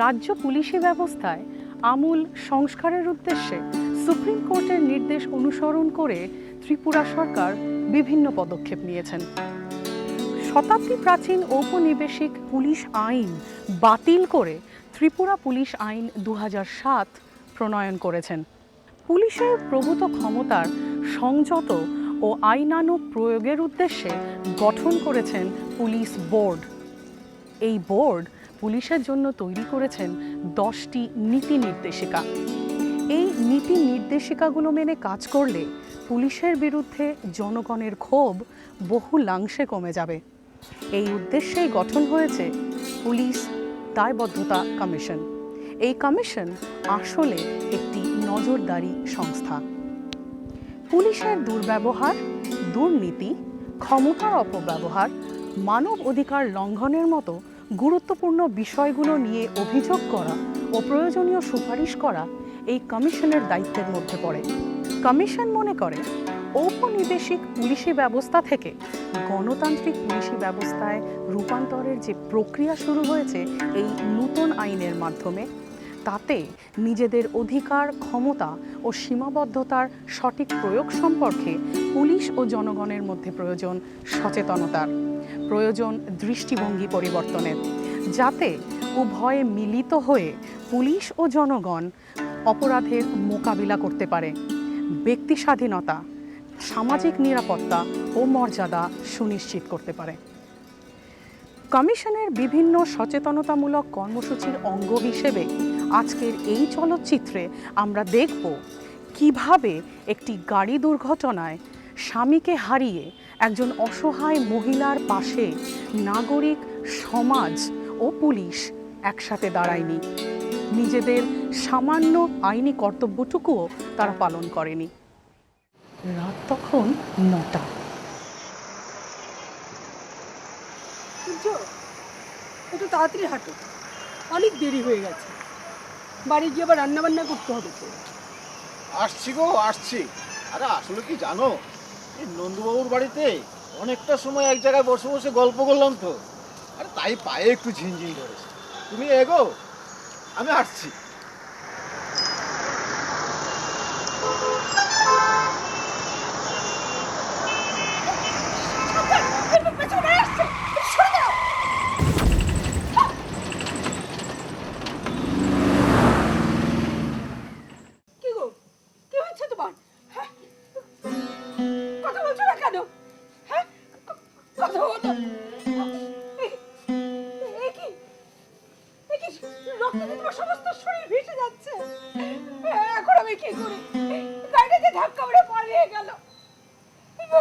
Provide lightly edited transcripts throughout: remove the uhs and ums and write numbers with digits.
রাজ্য পুলিশি ব্যবস্থায় আমূল সংস্কারের উদ্দেশ্যে সুপ্রিম কোর্টের নির্দেশ অনুসরণ করে ত্রিপুরা সরকার বিভিন্ন পদক্ষেপ নিয়েছেন। শতাব্দী প্রাচীন ঔপনিবেশিক পুলিশ আইন বাতিল করে ত্রিপুরা পুলিশ আইন 2007 প্রণয়ন করেছেন। পুলিশের প্রভূত ক্ষমতার সংযত ও আইনানুগ প্রয়োগের উদ্দেশ্যে গঠন করেছেন পুলিশ বোর্ড। এই বোর্ড পুলিশের জন্য তৈরি করেছেন 10টি নীতি নির্দেশিকা। এই নীতি নির্দেশিকাগুলো মেনে কাজ করলে পুলিশের বিরুদ্ধে জনগণের ক্ষোভ বহুলাংশে কমে যাবে। এই উদ্দেশ্যেই গঠন হয়েছে পুলিশ দায়বদ্ধতা কমিশন। এই কমিশন আসলে একটি নজরদারি সংস্থা। পুলিশের দুর্ব্যবহার, দুর্নীতি, ক্ষমতার অপব্যবহার, মানব অধিকার লঙ্ঘনের মতো গুরুত্বপূর্ণ বিষয়গুলো নিয়ে অভিযোগ করা ও প্রয়োজনীয় সুপারিশ করা এই কমিশনের দায়িত্বের মধ্যে পড়ে। কমিশন মনে করে ঔপনিবেশিক পুলিশি ব্যবস্থা থেকে গণতান্ত্রিক পুলিশি ব্যবস্থায় রূপান্তরের যে প্রক্রিয়া শুরু হয়েছে এই নূতন আইনের মাধ্যমে, তাতে নিজেদের অধিকার, ক্ষমতা ও সীমাবদ্ধতার সঠিক প্রয়োগ সম্পর্কে পুলিশ ও জনগণের মধ্যে প্রয়োজন সচেতনতার, প্রয়োজন দৃষ্টিভঙ্গি পরিবর্তনের, যাতে উভয়ে মিলিত হয়ে পুলিশ ও জনগণ অপরাধের মোকাবিলা করতে পারে, ব্যক্তি স্বাধীনতা, সামাজিক নিরাপত্তা ও মর্যাদা সুনিশ্চিত করতে পারে। কমিশনের বিভিন্ন সচেতনতামূলক কর্মসূচির অঙ্গ হিসেবে আজকের এই চলচ্চিত্রে আমরা দেখব কিভাবে একটি গাড়ি দুর্ঘটনায় স্বামীকে হারিয়ে একজন অসহায় মহিলার পাশে নাগরিক, সমাজ ও পুলিশ একসাথে দাঁড়ায়নি। নিজেদের সামান্য আইনি কর্তব্যটুকুও তারা পালন করেনি। রাত তখন 9টা। একটু তাড়াতাড়ি হাঁটো, অনেক দেরি হয়ে গেছে। বাড়ি গিয়ে আবার রান্না বান্না করতে হবে তো। আসছি গো, আসছি। আরে আসলে কি জানো, এই নন্দুবাবুর বাড়িতে অনেকটা সময় এক জায়গায় বসে বসে গল্প করলাম তো, আরে তাই পায়ে একটু ঝিনঝিন ধরেছে। তুমি এগো, আমি আসছি।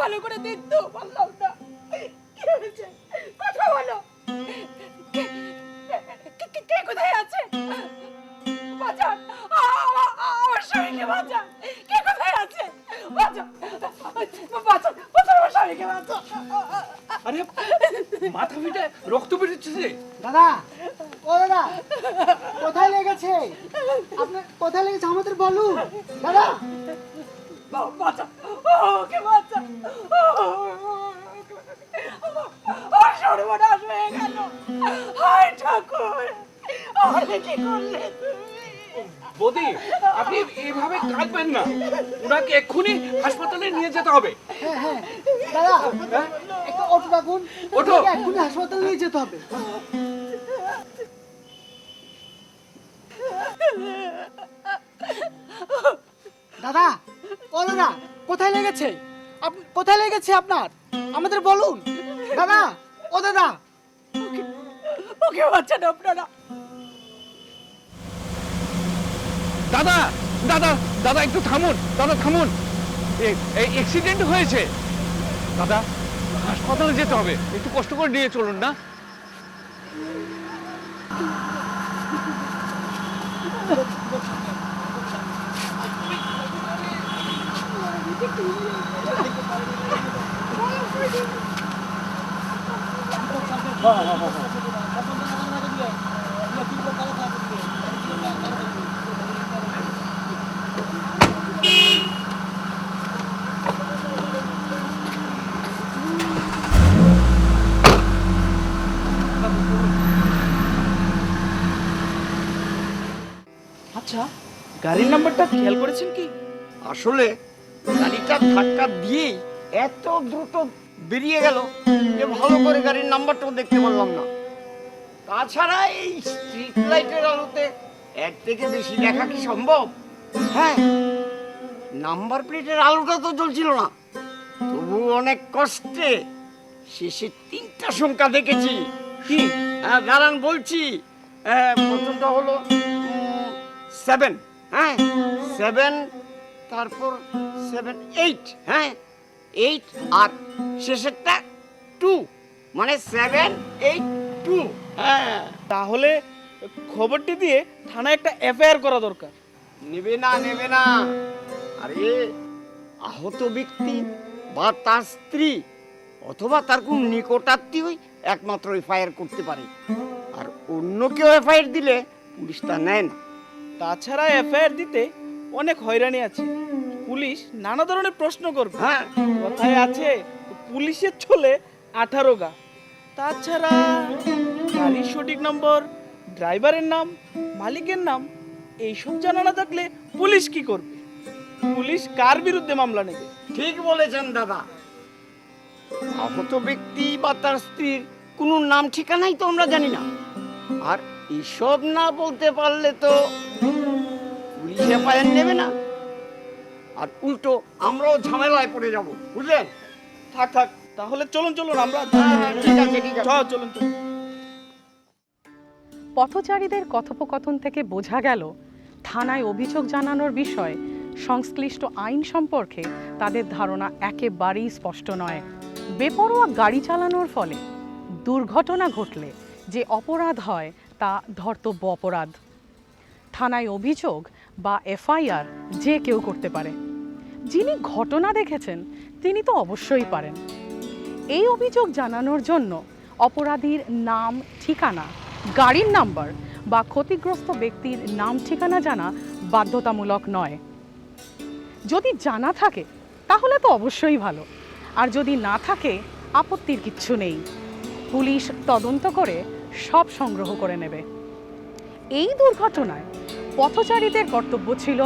ভালো করে দেখতেও পারলাম না। কি হয়েছে? কথা বলো। কে কোথায় আছে? বাঁচান, আমার স্বামীকে বাঁচান। কে কোথায় আছে? বাঁচান, বাঁচান, বাঁচান আমার স্বামীকে বাঁচান। আরে মাথা ফেটে রক্ত বেরোচ্ছে। দাদা, ও দাদা, কোথায় লেগেছে? আপনার কোথায় লেগেছে আমাদের বলুন দাদা। বাঁচান, ওকে বাঁচান। আমার সর্বনাশ হয়ে গেল। হায় ঠাকুর, আমাকে কি করলে তুমি? বৌদি, আপনি এভাবে কাঁদবেন না, ওনাকে এক্ষুনি হাসপাতালে নিয়ে যেতে হবে। হ্যাঁ হ্যাঁ দাদা, একটা অটো ডাকুন, অটো এক্ষুনি হাসপাতালে নিয়ে যেতে হবে। দাদা, ও দাদা, কোথায় লেগেছে? কোথায় লেগেছে আপনার? আমাদের বলুন দাদা। ও দাদা, ওকে বাঁচান আপনারা। দাদা, দাদা, দাদা একটু থামুন, দাদা থামুন। এই অ্যাক্সিডেন্ট হয়েছে দাদা, হাসপাতালে যেতে হবে। একটু কষ্ট করে নিয়ে চলুন না। আচ্ছা, গাড়ির নাম্বারটা খেয়াল করেছেন কি? আসলে গাড়িটা ধাক্কা দিয়েই এত দ্রুত বেরিয়ে গেল যে ভালো করে গাড়ির নাম্বারটাও দেখতে পারলাম না। তাছাড়া এই স্ট্রিট লাইটের আলোতে এর থেকে বেশি দেখা কি সম্ভব? হ্যাঁ, নাম্বার প্লেটের আলোটা তো জ্বলছিল না, তবু অনেক কষ্টে শেষে 3টা সংখ্যা দেখেছি। কি? হ্যাঁ দাঁড়ান বলছি। প্রথমটা হলো 7, হ্যাঁ 7, তারপর 7, 8, হ্যাঁ 8, আর শেষেরটা 2, মানে 7, 8, 2। হ্যাঁ, তাহলে খবরটি দিয়ে থানায় একটা এফআইআর করা দরকার। নেবে না। আরে আহত ব্যক্তি বা তার স্ত্রী অথবা তার কোন নিকটাত্মীয়ই একমাত্র এফআইআর করতে পারে, আর অন্য কেউ এফআইআর দিলে পুলিশ তা নেয় না। তাছাড়া এফআইআর দিতে অনেক হয়রানি আছে, পুলিশ নানা ধরনের প্রশ্ন করবে। হ্যাঁ, কথায় আছে পুলিশের চলে 18 গা। তাছাড়া গাড়ির সঠিক নম্বর, ড্রাইভারের নাম, মালিকের নাম এইসব জানা না থাকলে পুলিশ কি করবে? পুলিশ কার বিরুদ্ধে মামলা নেবে? ঠিক বলেছেন দাদা। আহত ব্যক্তি বা তার স্ত্রীর কোনো নাম ঠিকানাই তো আমরা জানি না, আর এসব না বলতে পারলে তো পুলিশ এফআইআর নেবে না, আর উল্টো আমরাও ঝামেলায় পড়ে যাব, বুঝলেন? থাক তাহলে চলুন আমরা ঠিক আছে। চলুন। পথচারীদের কথোপকথন থেকে বোঝা গেল থানায় অভিযোগ জানানোর বিষয় সংশ্লিষ্ট আইন সম্পর্কে তাদের ধারণা একেবারেই স্পষ্ট নয়। বেপরোয়া গাড়ি চালানোর ফলে দুর্ঘটনা ঘটলে যে অপরাধ হয় তা ধর্তব্য অপরাধ। থানায় অভিযোগ বা এফআইআর যে কেউ করতে পারে। যিনি ঘটনা দেখেছেন তিনি তো অবশ্যই পারেন। এই অভিযোগ জানানোর জন্য অপরাধীর নাম, ঠিকানা, গাড়ির নাম্বার বা ক্ষতিগ্রস্ত ব্যক্তির নাম ঠিকানা জানা বাধ্যতামূলক নয়। যদি জানা থাকে তাহলে তো অবশ্যই ভালো, আর যদি না থাকে আপত্তির কিচ্ছু নেই। পুলিশ তদন্ত করে সব সংগ্রহ করে নেবে। এই দুর্ঘটনায় পথচারীদের কর্তব্য ছিল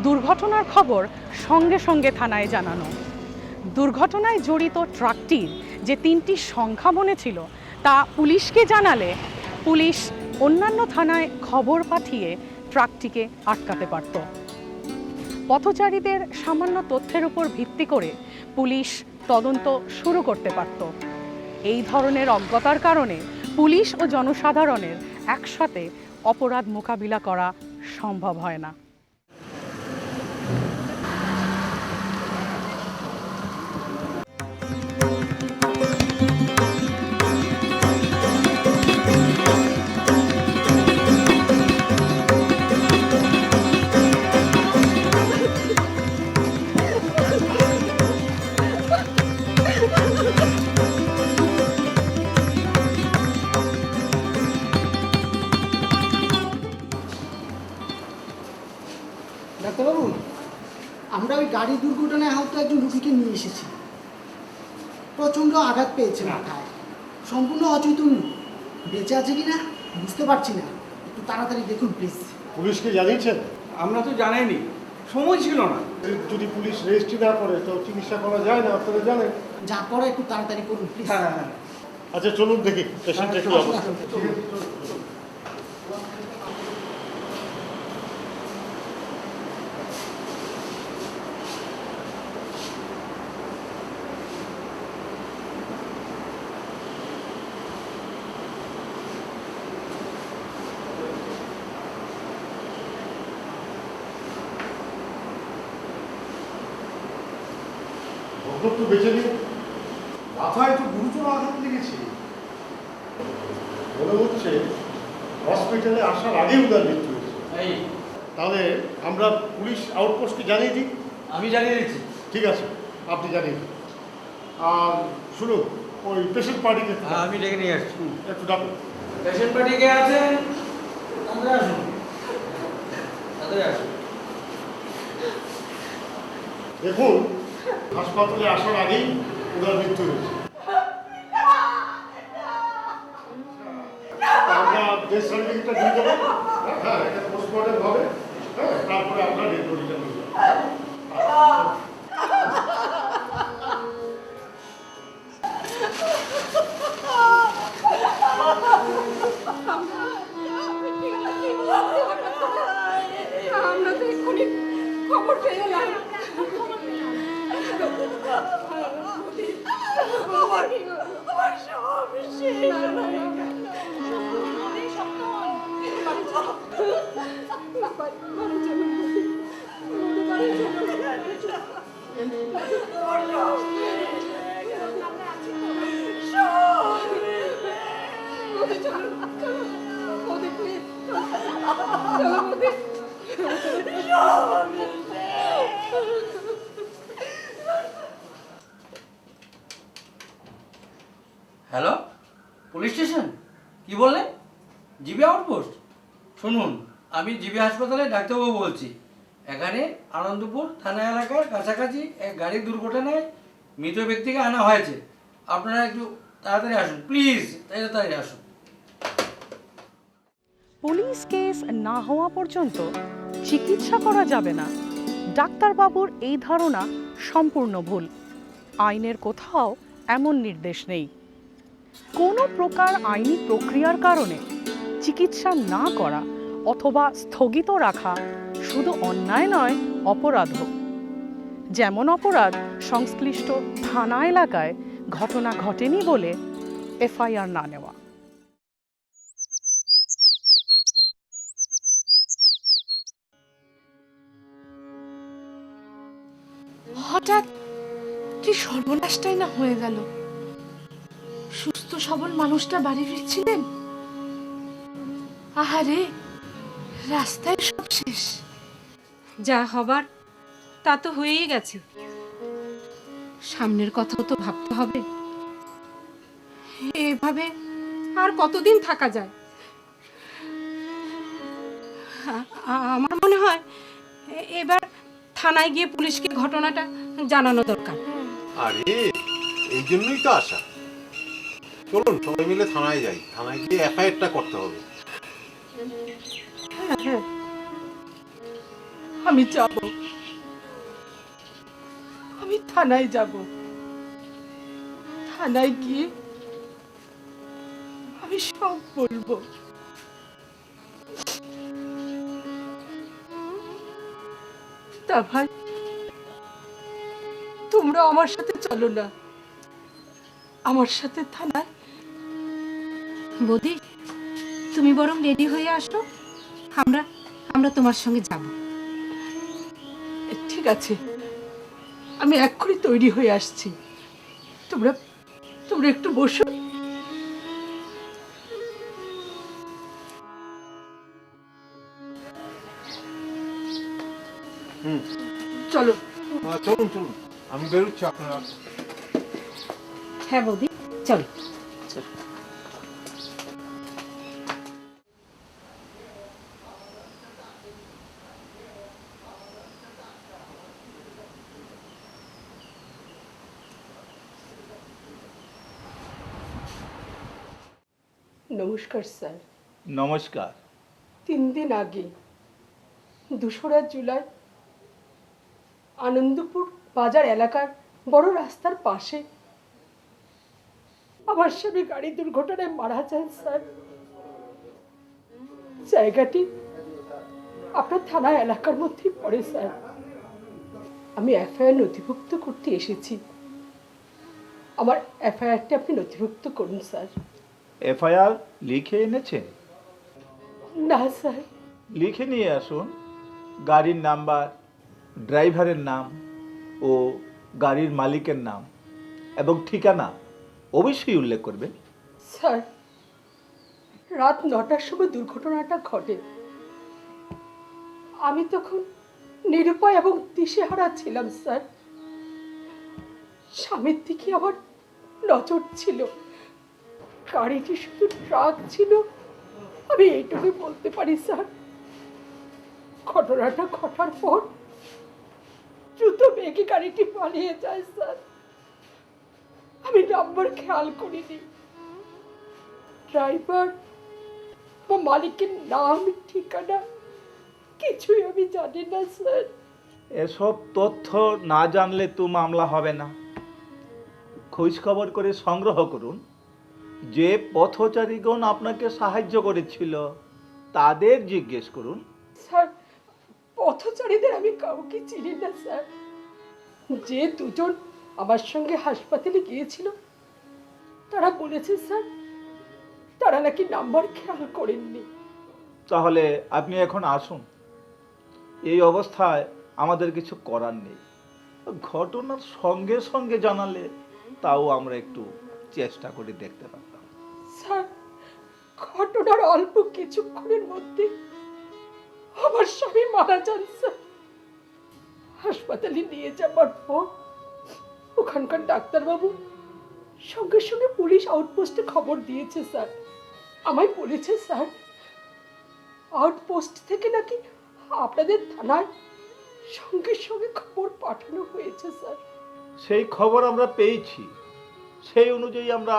দুর্ঘটনার খবর সঙ্গে সঙ্গে থানায় জানানো। দুর্ঘটনায় জড়িত ট্রাকটির যে 3টি সংখ্যা মনে ছিল তা পুলিশকে জানালে পুলিশ অন্যান্য থানায় খবর পাঠিয়ে ট্রাকটিকে আটকাতে পারত। পথচারীদের সামান্য তথ্যের উপর ভিত্তি করে পুলিশ তদন্ত শুরু করতে পারত। এই ধরনের অজ্ঞতার কারণে পুলিশ ও জনসাধারণের একসাথে অপরাধ মোকাবিলা করা সম্ভব হয় না। ডাক্তারবাবু, আমরা ওই গাড়ি দুর্ঘটনায় আহত একজন রুগীকে নিয়ে এসেছি। প্রচণ্ড আঘাত পেয়েছে মাথায়, সম্পূর্ণ অচৈতন্য। বেঁচে আছে কিনা বুঝতে পারছি না, একটু তাড়াতাড়ি দেখুন প্লিজ। পুলিশকে জানিয়েছেন? আমরা তো জানাইনি, সময় ছিল না। যদি পুলিশ রেজিস্ট্রি না করে তো চিকিৎসা করা যায় না, আপনারা জানেন। যা করে একটু তাড়াতাড়ি করুন প্লিজ। হ্যাঁ। আচ্ছা চলুন দেখি পেশেন্টের একটু অবস্থা। একটু বেঁচে দিন। মাথায় তো গুরুতর আঘাত লেগেছে, মনে হচ্ছে হসপিটালে আসার আগেই উনার মৃত্যু হয়েছে। তাহলে আমরা পুলিশ আউটপোস্টকে জানিয়ে দিই। আমি জানিয়ে দিচ্ছি। ঠিক আছে, আপনি জানিয়ে দিন। আর শুনুন, ওই পেশেন্ট পার্টিকে আমি ডেকে নিয়ে আসছি। একটু ডাকুন। পেশেন্ট পার্টি কে আছে? তাড়াতাড়ি আসুন, তাড়াতাড়ি আসুন। দেখুন, হাসপাতালে আসার আগেই ওনার মৃত্যু হয়েছে। আমরা ডেথ সার্টিফিকেটটা দিয়ে দেবো। হ্যাঁ, এটা পোস্টমর্টম হবে। তারপরে আপনার রেকর্ডিংটা আমরা তো এক্ষুনি খবর পেয়ে গেলাম। আমার সব শেষ। Hello, police station? কি বললেন? GB outpost? শুনুন, আমি জিবি হাসপাতালে ডাক্তারবাবু বলছি। এখানে আনন্দপুর থানা এলাকার কাছাকাছি এক গাড়ির দুর্ঘটনায় মৃত ব্যক্তিকে আনা হয়েছে। আপনারা একটু তাড়াতাড়ি আসুন, প্লিজ তাড়াতাড়ি আসুন। পুলিশ কেস না হওয়া পর্যন্ত চিকিৎসা করা যাবে না, ডাক্তারবাবুর এই ধারণা সম্পূর্ণ ভুল। আইনের কোথাও এমন নির্দেশ নেই। কোনো প্রকার আইনি প্রক্রিয়ার কারণে চিকিৎসা না করা অথবা স্থগিত রাখা শুধু অন্যায় নয়, অপরাধও। যেমন অপরাধ সংশ্লিষ্ট থানা এলাকায় ঘটনা ঘটেনি বলে এফআইআর না নেওয়া। হঠাৎ কি সর্বনাশটাই না হয়ে গেল। সুস্থ সবল মানুষটা বাড়ি ফিরছিলেন, আহারে রাস্তায় সব শেষ। যা হবার তা তো হয়েই গেছে, সামনের কথাও তো ভাবতে হবে। এভাবে আর কতদিন থাকা যায়? আমার মনে হয় এবার থানায় গিয়ে পুলিশকে ঘটনাটা জানানো দরকার। আরে এই জন্যই তো আসা। চলুন সবাই মিলে থানায় যাই, থানায় গিয়ে এফআইআরটা করতে হবে। আমি যাব, আমি থানায় যাব। থানায় গিয়ে আমি সব বলবো। তা ভাই, তোমরা আমার সাথে চলো না, আমার সাথে থানায়। বৌদি, তুমি বরং রেডি হয়ে আসো, আমরা তোমার সঙ্গে যাব। ঠিক আছে, আমি এক্ষুনি তৈরি হয়ে আসছি। তোমরা তোমরা একটু বসো। চলো চলুন চলুন, আমি বেরোচ্ছি, আপনারা। হ্যাঁ বৌদি, চলো। নমস্কার স্যার। নমস্কার। 3 দিন আগে 2রা জুলাই আনন্দপুর বাজার এলাকার বড় রাস্তার পাশে আমার স্বামী গাড়ি দুর্ঘটনায় মারা যান স্যার। জায়গাটি আপনার থানা এলাকার মধ্যেই পড়ে স্যার। আমি এফআইআর নথিভুক্ত করতে এসেছি। আমার এফআইআরটি আপনি নথিভুক্ত করুন স্যার। এফআইআর লিখে এনেছেন? না স্যার। লিখে নিয়ে আসুন। গাড়ির নাম্বার, ড্রাইভারের নাম ও গাড়ির মালিকের নাম এবং ঠিকানা অবশ্যই উল্লেখ করবেন। স্যার, রাত 9টার সময় দুর্ঘটনাটা ঘটে। আমি তখন নিরুপায় এবং দিশেহারা ছিলাম স্যার। স্বামীর দিকে আমার নজর ছিল। গাড়িটি শুধু ট্রাক ছিল, আমি এইটুকুই বলতে পারি স্যার। ঘটনাটা ঘটার পর দ্রুত বেগে গাড়িটি পালিয়ে যায় স্যার। আমি নাম্বার খেয়াল করিনি। ড্রাইভার বা মালিকের নাম, ঠিকানা কিছুই আমি জানি না স্যার। এসব তথ্য না জানলে তো মামলা হবে না। খোঁজ খবর করে সংগ্রহ করুন, যে পথচারীগণ আপনাকে সাহায্য করেছিল তাদের জিজ্ঞেস করুন। স্যার, পথচারীদের আমি কাউকে চিনি না স্যার। যে দুজন আমার সঙ্গে হাসপাতালে গিয়েছিল তারা বলেছে স্যার তারা নাকি নাম্বার খেয়াল করেননি। তাহলে আপনি এখন আসুন। এই অবস্থায় আমাদের কিছু করার নেই। ঘটনার সঙ্গে সঙ্গে জানালে তাও আমরা একটু চেষ্টা করে দেখতে পারতাম। স্যার, ঘটনার অল্প কিছুক্ষণের মধ্যে আমার স্বামী মারা যান স্যার। হাসপাতালে নিয়ে যাবার পর ওখানকার ডাক্তারবাবু সঙ্গে সঙ্গে পুলিশ আউটপোস্টে খবর দিয়েছে স্যার। আমায় বলেছে স্যার আউটপোস্ট থেকে নাকি আপনাদের থানায় সঙ্গে সঙ্গে খবর পাঠানো হয়েছে স্যার। সেই খবর আমরা পেয়েছি, সেই অনুযায়ী আমরা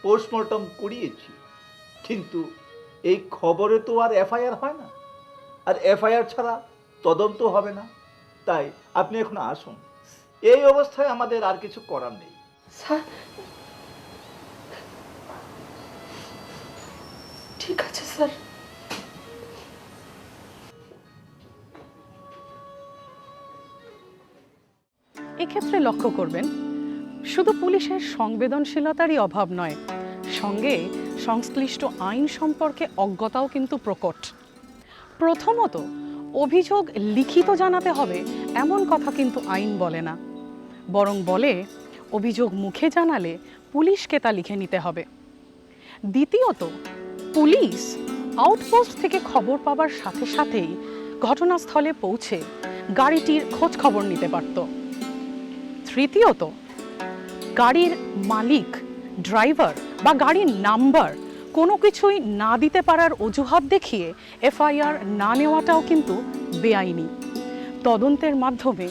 পোস্টমর্টম করিয়েছি, কিন্তু এই খবরে তো আর এফআইআর হয় না, আর এফআইআর ছাড়া তদন্ত হবে না। তাই আপনি এখন আসুন। এই অবস্থায় আমাদের আর কিছু করার নেই। স্যার, ঠিক আছে স্যার। এক্ষেত্রে লক্ষ্য করবেন শুধু পুলিশের সংবেদনশীলতারই অভাব নয়, সঙ্গে সংশ্লিষ্ট আইন সম্পর্কে অজ্ঞতাও কিন্তু প্রকট। প্রথমত, অভিযোগ লিখিত জানাতে হবে এমন কথা কিন্তু আইন বলে না, বরং বলে অভিযোগ মুখে জানালে পুলিশকে তা লিখে নিতে হবে। দ্বিতীয়ত, পুলিশ আউটপোস্ট থেকে খবর পাবার সাথে সাথেই ঘটনাস্থলে পৌঁছে গাড়িটির খোঁজ খবর নিতে পারত। তৃতীয়ত, গাড়ির মালিক, ড্রাইভার বা গাড়ির নাম্বার কোনো কিছুই না দিতে পারার অজুহাত দেখিয়ে এফআইআর না নেওয়াটাও কিন্তু বেআইনি। তদন্তের মাধ্যমে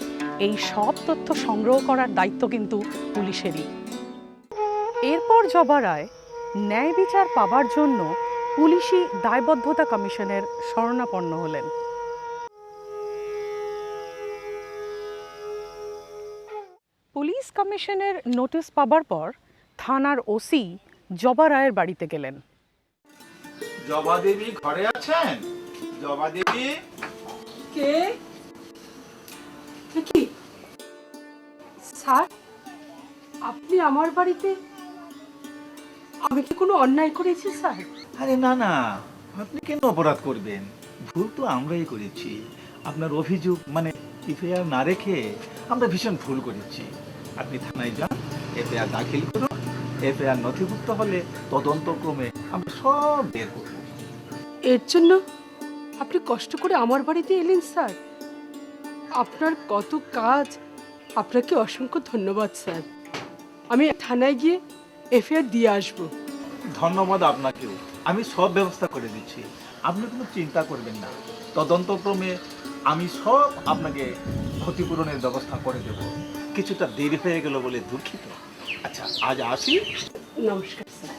এই সব তথ্য সংগ্রহ করার দায়িত্ব কিন্তু পুলিশেরই। এরপর জবা রায় ন্যায় বিচার পাবার জন্য পুলিশি দায়বদ্ধতা কমিশনের শরণাপন্ন হলেন। পুলিশ কমিশনের নোটিশ পাবার পর থানার ওসি জবা রায়ের বাড়িতে গেলেন। জবা দেবী ঘরে আছেন? জবা দেবী? কে? কি স্যার, আপনি আমার বাড়িতে? আমি কি কোনো অন্যায় করেছি স্যার? আরে না না, আপনি কেন অপরাধ করবেন? ভুল তো আমরাই করেছি। আপনার অভিযোগ মানে এফআইআর না রেখে আমরা ভীষণ ভুল করেছি। আপনি থানায় যান, এফআইআর দাখিল করুন। এফআইআর নথিভুক্ত হলে তদন্তক্রমে আমরা সব বের করব। এর জন্য আপনি কষ্ট করে আমার বাড়িতে এলেন স্যার? আপনার কত কাজ, আপনাকে অসংখ্য ধন্যবাদ স্যার। আমি থানায় গিয়ে এফআইআর দিয়ে আসবো। ধন্যবাদ আপনাকেও। আমি সব ব্যবস্থা করে দিচ্ছি, আপনি কোনো চিন্তা করবেন না। তদন্তক্রমে আমি সব আপনাকে ক্ষতিপূরণের ব্যবস্থা করে দেব। কিছুটা দেরি হয়ে গেল বলে দুঃখিত। আচ্ছা, আজ আসি। নমস্কার স্যার।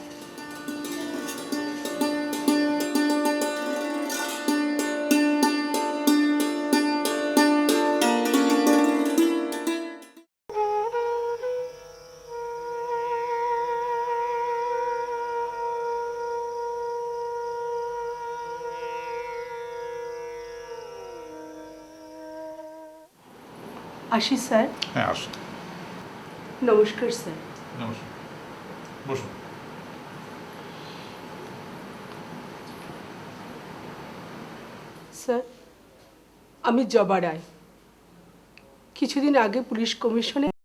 আসি স্যার। হ্যাঁ, আসুন। নমস্কার স্যার। নমস্কার, বসুন। স্যার, আমি জবা রায়। কিছুদিন আগে পুলিশ কমিশনে